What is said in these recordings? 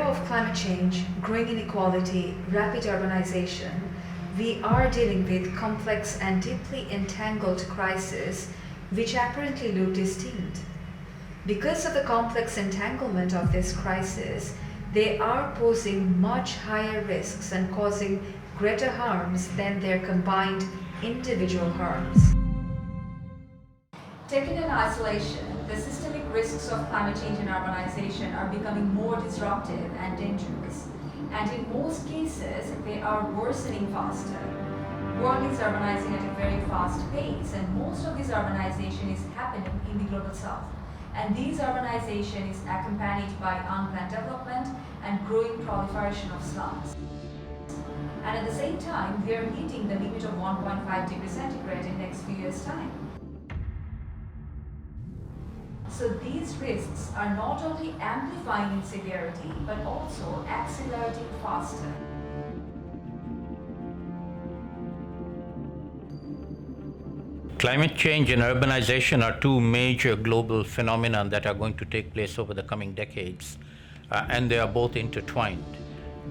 of climate change, growing inequality, rapid urbanization, we are dealing with complex and deeply entangled crises which apparently look distinct. Because of the complex entanglement of this crisis, they are posing much higher risks and causing greater harms than their combined individual harms. Taken in isolation, the systemic risks of climate change and urbanization are becoming more disruptive and dangerous. And in most cases, they are worsening faster. The world is urbanizing at a very fast pace, and most of this urbanization is happening in the global south. And this urbanization is accompanied by unplanned development and growing proliferation of slums. And at the same time, we are hitting the limit of 1.5 degrees centigrade in the next few years' time. So these risks are not only amplifying in severity, but also accelerating faster. Climate change and urbanization are two major global phenomena that are going to take place over the coming decades, and they are both intertwined.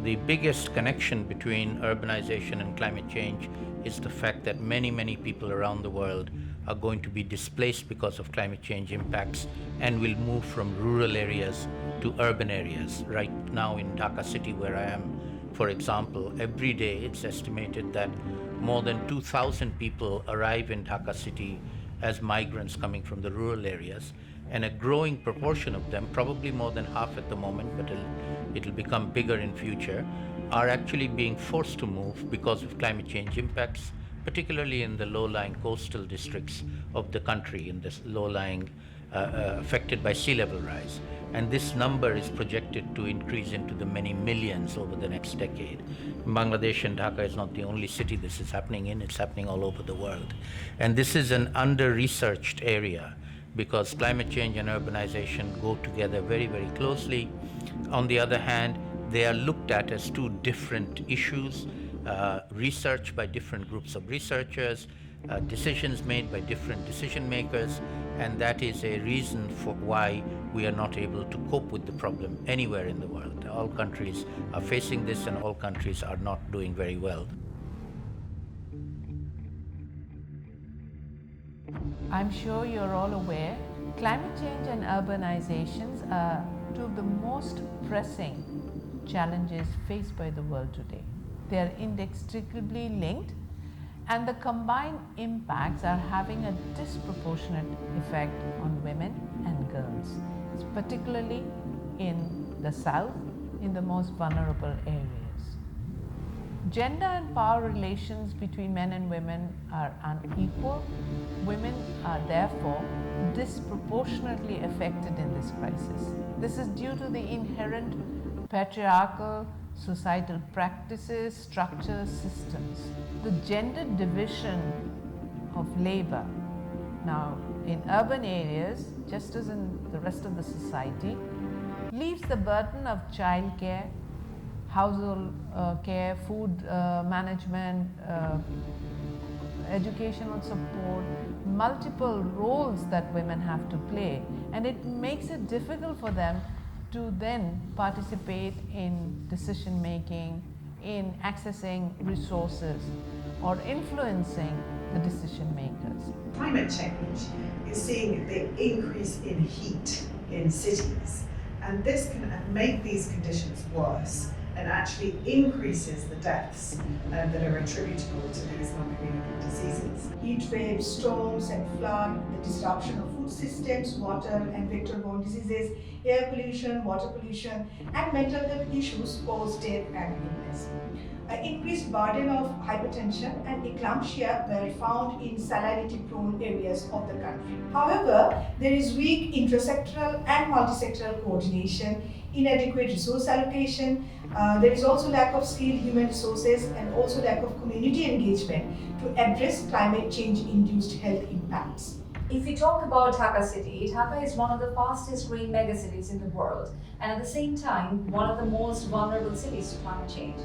The biggest connection between urbanization and climate change is the fact that many people around the world are going to be displaced because of climate change impacts and will move from rural areas to urban areas. Right now in Dhaka city, where I am, for example, every day it's estimated that more than 2,000 people arrive in Dhaka city as migrants coming from the rural areas, and a growing proportion of them, probably more than half at the moment, but it'll become bigger in future, are actually being forced to move because of climate change impacts, particularly in the low-lying coastal districts of the country, in this low-lying affected by sea level rise. And this number is projected to increase into the many millions over the next decade. In Bangladesh and Dhaka is not the only city this is happening in, it's happening all over the world. And this is an under-researched area because climate change and urbanization go together very closely. On the other hand, they are looked at as two different issues, research by different groups of researchers, decisions made by different decision makers, and that is a reason for why we are not able to cope with the problem anywhere in the world. All countries are facing this and all countries are not doing very well. I'm sure you're all aware, climate change and urbanizations are two of the most pressing challenges faced by the world today. They are inextricably linked, and the combined impacts are having a disproportionate effect on women and girls, particularly in the south, in the most vulnerable areas. Gender and power relations between men and women are unequal. Women are therefore disproportionately affected in this crisis. This is due to the inherent patriarchal societal practices, structures, systems. The gender division of labor. Now, in urban areas, just as in the rest of the society, leaves the burden of childcare, household care, food management, educational support, multiple roles that women have to play, and it makes it difficult for them to then participate in decision making, in accessing resources or influencing the decision makers. Climate change is seeing the increase in heat in cities, and this can make these conditions worse and actually increases the deaths that are attributable to these non-communicable diseases. Heat waves, storms and flood, the disruption of food systems, water and vector-borne diseases, air pollution, water pollution, and mental health issues pose death and illness. An increased burden of hypertension and eclampsia were found in salinity-prone areas of the country. However, there is weak intersectoral and multisectoral coordination, inadequate resource allocation. There is also lack of skilled human resources and also lack of community engagement to address climate change-induced health impacts. If we talk about Dhaka city, Dhaka is one of the fastest growing megacities in the world, and at the same time, one of the most vulnerable cities to climate change.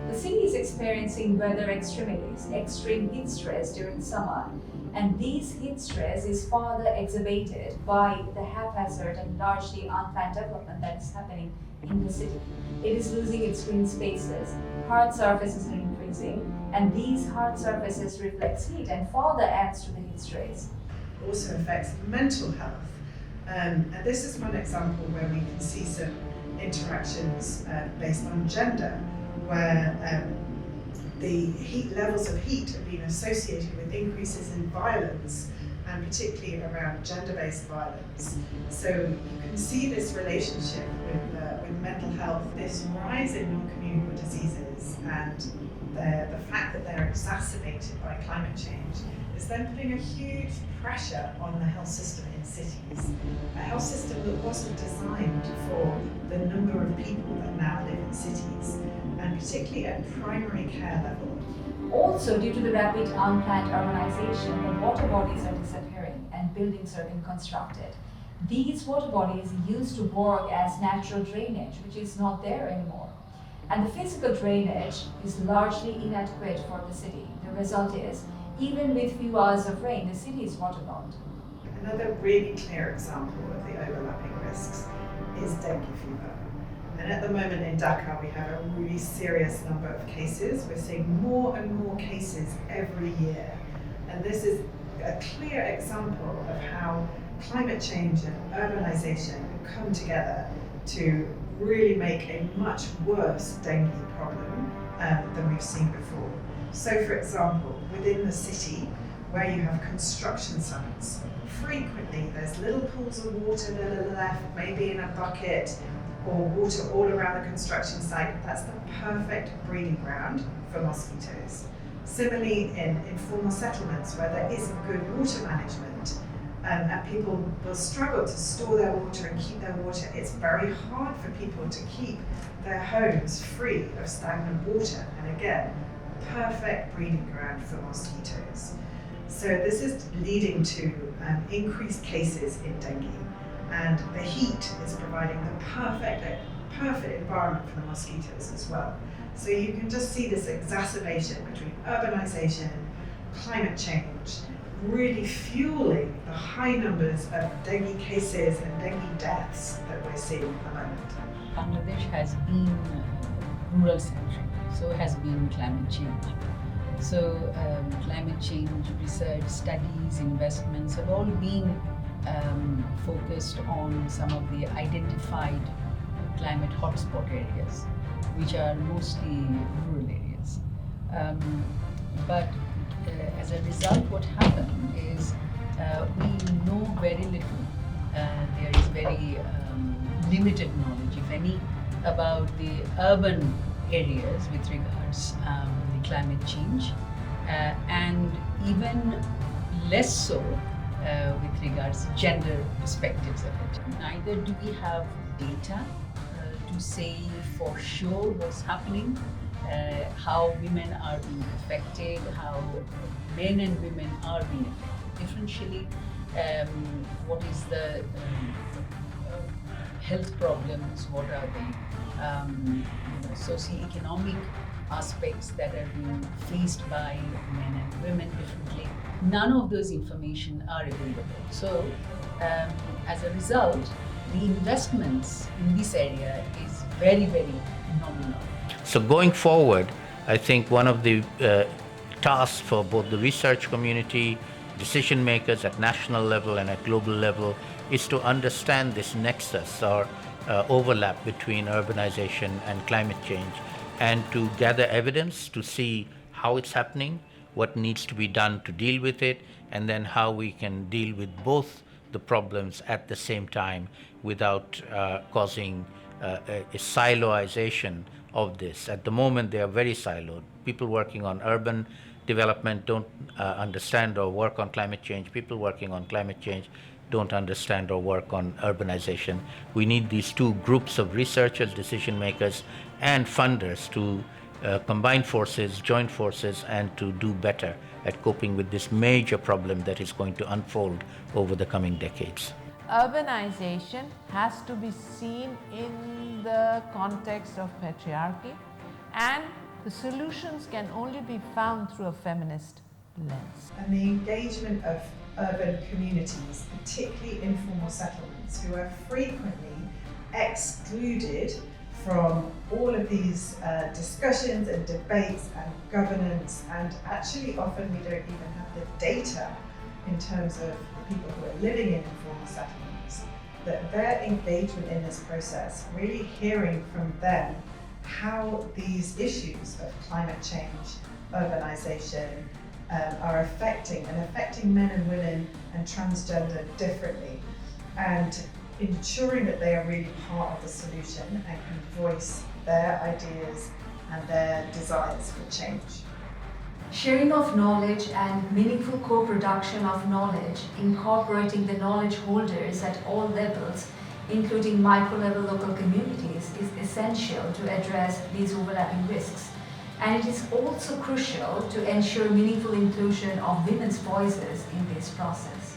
The city is experiencing weather extremities, extreme heat stress during summer, and this heat stress is further exacerbated by the haphazard and largely unplanned development that is happening in the city. It is losing its green spaces, hard surfaces are increasing, and these hard surfaces reflect heat and further adds to the heat rays. It also affects mental health. And this is one example where we can see some interactions based on gender, where the heat levels of heat have been associated with increases in violence, and particularly around gender-based violence. So you can see this relationship with mental health, this rise in non-communicable diseases, and the fact that they're exacerbated by climate change is then putting a huge pressure on the health system in cities. A health system that wasn't designed for the number of people that now live in cities, and particularly at primary care level. Also, due to the rapid unplanned urbanization, the water bodies are disappearing and buildings are being constructed. These water bodies used to work as natural drainage, which is not there anymore. And the physical drainage is largely inadequate for the city. The result is, even with few hours of rain, the city is waterlogged. Another really clear example of the overlapping risks is dengue fever. And at the moment in Dhaka, we have a really serious number of cases. We're seeing more and more cases every year. And this is a clear example of how climate change and urbanization come together to really make a much worse dengue problem than we've seen before. So for example, within the city, where you have construction sites, frequently there's little pools of water that are left, maybe in a bucket, or water all around the construction site. That's the perfect breeding ground for mosquitoes. Similarly, in informal settlements where there isn't good water management, and people will struggle to store their water and keep their water, it's very hard for people to keep their homes free of stagnant water. And again, perfect breeding ground for mosquitoes. So this is leading to increased cases in dengue. And the heat is providing the perfect environment for the mosquitoes as well. So you can just see this exacerbation between urbanization, climate change, really fueling the high numbers of dengue cases and dengue deaths that we're seeing at the moment. Bangladesh has been rural-centric, so has been climate change. So climate change research, studies, investments have all been focused on some of the identified climate hotspot areas, which are mostly rural areas. But as a result, what happened is we know very little. There is very limited knowledge, if any, about the urban areas with regards to the climate change, and even less so with regards to gender perspectives of it. Neither do we have data to say for sure what's happening, how women are being affected, how men and women are being affected differentially, what is the health problems, what are the socioeconomic aspects that are being faced by men and women differently. None of those information are available. So as a result, the investments in this area is very, very nominal. So going forward, I think one of the tasks for both the research community, decision makers at national level and at global level is to understand this nexus or overlap between urbanization and climate change, and to gather evidence to see how it's happening, what needs to be done to deal with it, and then how we can deal with both the problems at the same time without causing a siloization of this. At the moment, they are very siloed. People working on urban development don't understand or work on climate change. People working on climate change don't understand or work on urbanization. We need these two groups of researchers, decision makers, and funders to combine forces, join forces, and to do better at coping with this major problem that is going to unfold over the coming decades. Urbanization has to be seen in the context of patriarchy, and the solutions can only be found through a feminist lens. And the engagement of urban communities, particularly informal settlements, who are frequently excluded from all of these discussions and debates and governance, and actually often we don't even have the data in terms of the people who are living in informal settlements, that their engagement in this process, really hearing from them how these issues of climate change, urbanisation, are affecting men and women and transgender differently, and ensuring that they are really part of the solution and can voice their ideas and their desires for change. Sharing of knowledge and meaningful co-production of knowledge, incorporating the knowledge holders at all levels, including micro-level local communities, is essential to address these overlapping risks. And it is also crucial to ensure meaningful inclusion of women's voices in this process.